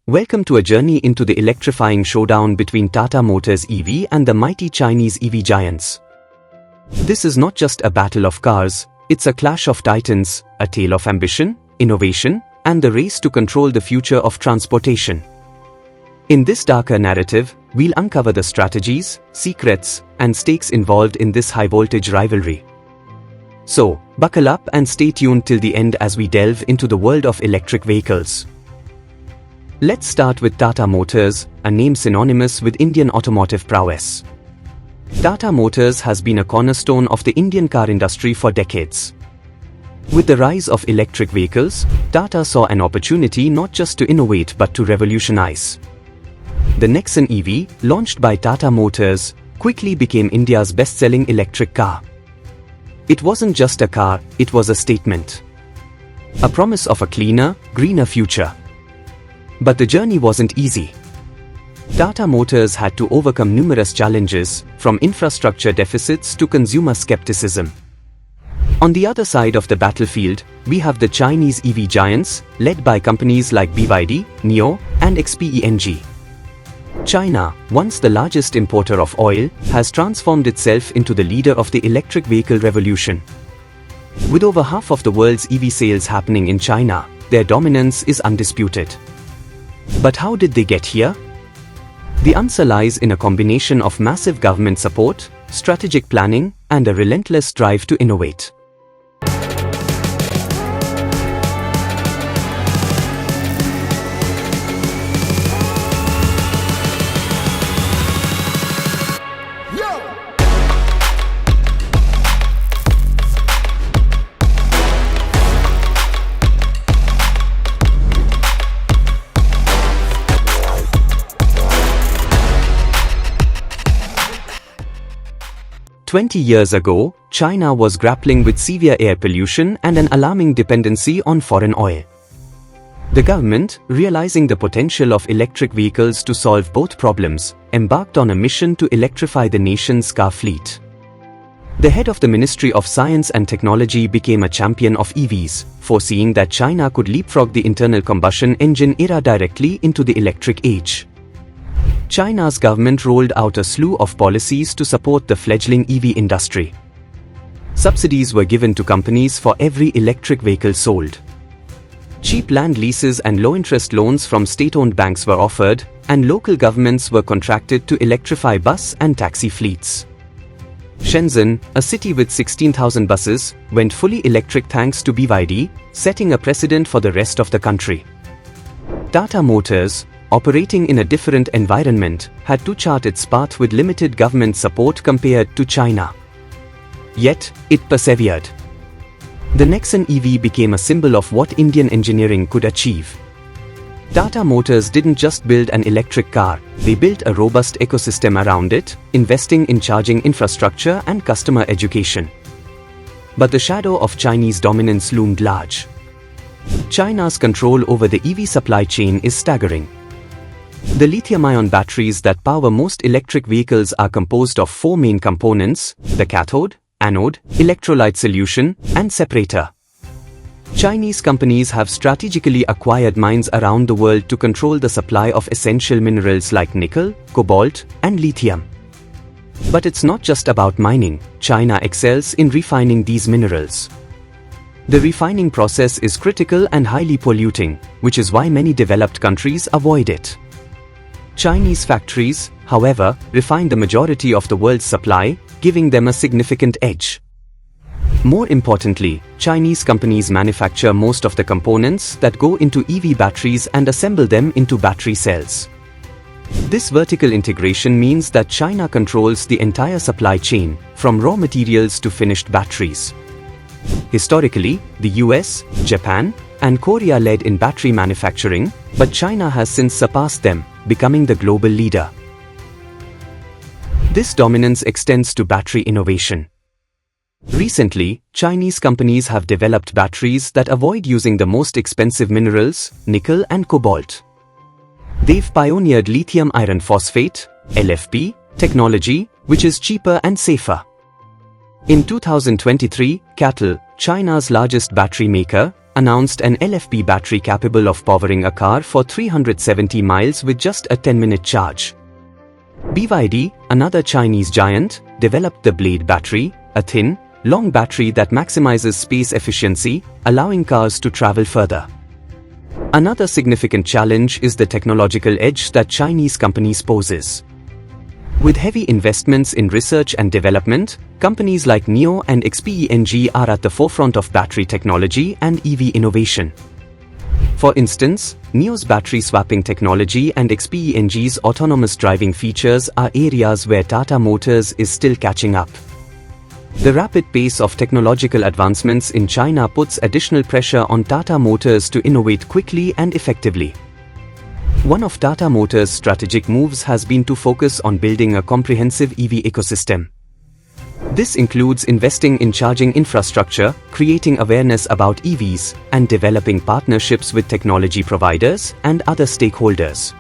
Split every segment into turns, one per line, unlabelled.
Welcome to a journey into the electrifying showdown between Tata Motors EV and the mighty Chinese EV giants. This is not just a battle of cars, it's a clash of titans, a tale of ambition, innovation, and the race to control the future of transportation. In this darker narrative, we'll uncover the strategies, secrets, and stakes involved in this high-voltage rivalry. So, buckle up and stay tuned till the end as we delve into the world of electric vehicles. Let's start with Tata Motors, a name synonymous with Indian automotive prowess. Tata Motors has been a cornerstone of the Indian car industry for decades. With the rise of electric vehicles, Tata saw an opportunity not just to innovate but to revolutionize. The Nexon EV, launched by Tata Motors, quickly became India's best-selling electric car. It wasn't just a car, it was a statement. A promise of a cleaner, greener future. But the journey wasn't easy. Tata Motors had to overcome numerous challenges, from infrastructure deficits to consumer skepticism. On the other side of the battlefield, we have the Chinese EV giants, led by companies like BYD, NIO, and XPENG. China, once the largest importer of oil, has transformed itself into the leader of the electric vehicle revolution. With over half of the world's EV sales happening in China, their dominance is undisputed. But how did they get here? The answer lies in a combination of massive government support, strategic planning, and a relentless drive to innovate. "20 years ago, China was grappling with severe air pollution and an alarming dependency on foreign oil. The government, realizing the potential of electric vehicles to solve both problems, embarked on a mission to electrify the nation's car fleet. The head of the Ministry of Science and Technology became a champion of EVs, foreseeing that China could leapfrog the internal combustion engine era directly into the electric age. China's government rolled out a slew of policies to support the fledgling EV industry. Subsidies were given to companies for every electric vehicle sold. Cheap land leases and low-interest loans from state-owned banks were offered, and local governments were contracted to electrify bus and taxi fleets. Shenzhen, a city with 16,000 buses, went fully electric thanks to BYD, setting a precedent for the rest of the country. Tata Motors, operating in a different environment, had to chart its path with limited government support compared to China. Yet, it persevered. The Nexon EV became a symbol of what Indian engineering could achieve. Tata Motors didn't just build an electric car, they built a robust ecosystem around it, investing in charging infrastructure and customer education. But the shadow of Chinese dominance loomed large. China's control over the EV supply chain is staggering. The lithium-ion batteries that power most electric vehicles are composed of four main components: the cathode, anode, electrolyte solution, and separator. Chinese companies have strategically acquired mines around the world to control the supply of essential minerals like nickel, cobalt, and lithium. But it's not just about mining. China excels in refining these minerals. The refining process is critical and highly polluting, which is why many developed countries avoid it. Chinese factories, however, refine the majority of the world's supply, giving them a significant edge. More importantly, Chinese companies manufacture most of the components that go into EV batteries and assemble them into battery cells. This vertical integration means that China controls the entire supply chain, from raw materials to finished batteries. Historically, the US, Japan, and Korea led in battery manufacturing, but China has since surpassed them, becoming the global leader. This dominance extends to battery innovation. Recently, Chinese companies have developed batteries that avoid using the most expensive minerals, nickel and cobalt. They've pioneered lithium iron phosphate, LFP, technology, which is cheaper and safer. In 2023, CATL, China's largest battery maker, announced an LFP battery capable of powering a car for 370 miles with just a 10-minute charge. BYD, another Chinese giant, developed the Blade battery, a thin, long battery that maximizes space efficiency, allowing cars to travel further. Another significant challenge is the technological edge that Chinese companies poses. With heavy investments in research and development, companies like NIO and XPENG are at the forefront of battery technology and EV innovation. For instance, NIO's battery swapping technology and XPENG's autonomous driving features are areas where Tata Motors is still catching up. The rapid pace of technological advancements in China puts additional pressure on Tata Motors to innovate quickly and effectively. One of Tata Motors' strategic moves has been to focus on building a comprehensive EV ecosystem. This includes investing in charging infrastructure, creating awareness about EVs, and developing partnerships with technology providers and other stakeholders.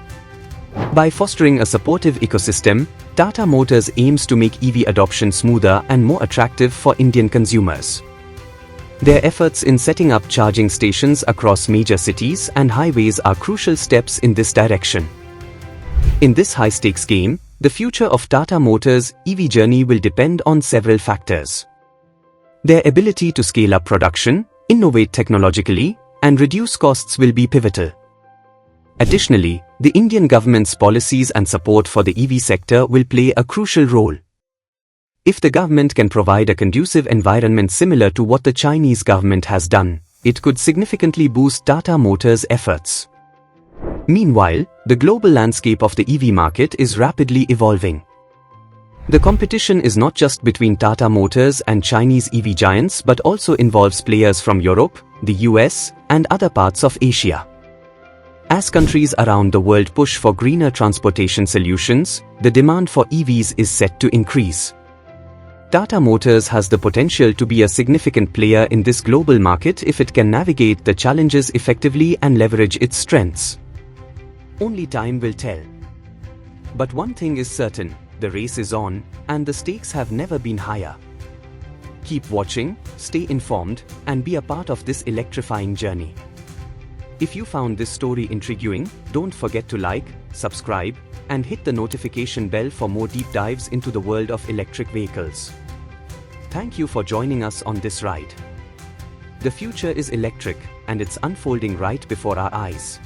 By fostering a supportive ecosystem, Tata Motors aims to make EV adoption smoother and more attractive for Indian consumers. Their efforts in setting up charging stations across major cities and highways are crucial steps in this direction. In this high-stakes game, the future of Tata Motors' EV journey will depend on several factors. Their ability to scale up production, innovate technologically, and reduce costs will be pivotal. Additionally, the Indian government's policies and support for the EV sector will play a crucial role. If the government can provide a conducive environment similar to what the Chinese government has done, it could significantly boost Tata Motors' efforts. Meanwhile, the global landscape of the EV market is rapidly evolving. The competition is not just between Tata Motors and Chinese EV giants but also involves players from Europe, the US, and other parts of Asia. As countries around the world push for greener transportation solutions, the demand for EVs is set to increase. Tata Motors has the potential to be a significant player in this global market if it can navigate the challenges effectively and leverage its strengths. Only time will tell. But one thing is certain, the race is on, and the stakes have never been higher. Keep watching, stay informed, and be a part of this electrifying journey. If you found this story intriguing, don't forget to like, subscribe, and hit the notification bell for more deep dives into the world of electric vehicles. Thank you for joining us on this ride. The future is electric, and it's unfolding right before our eyes.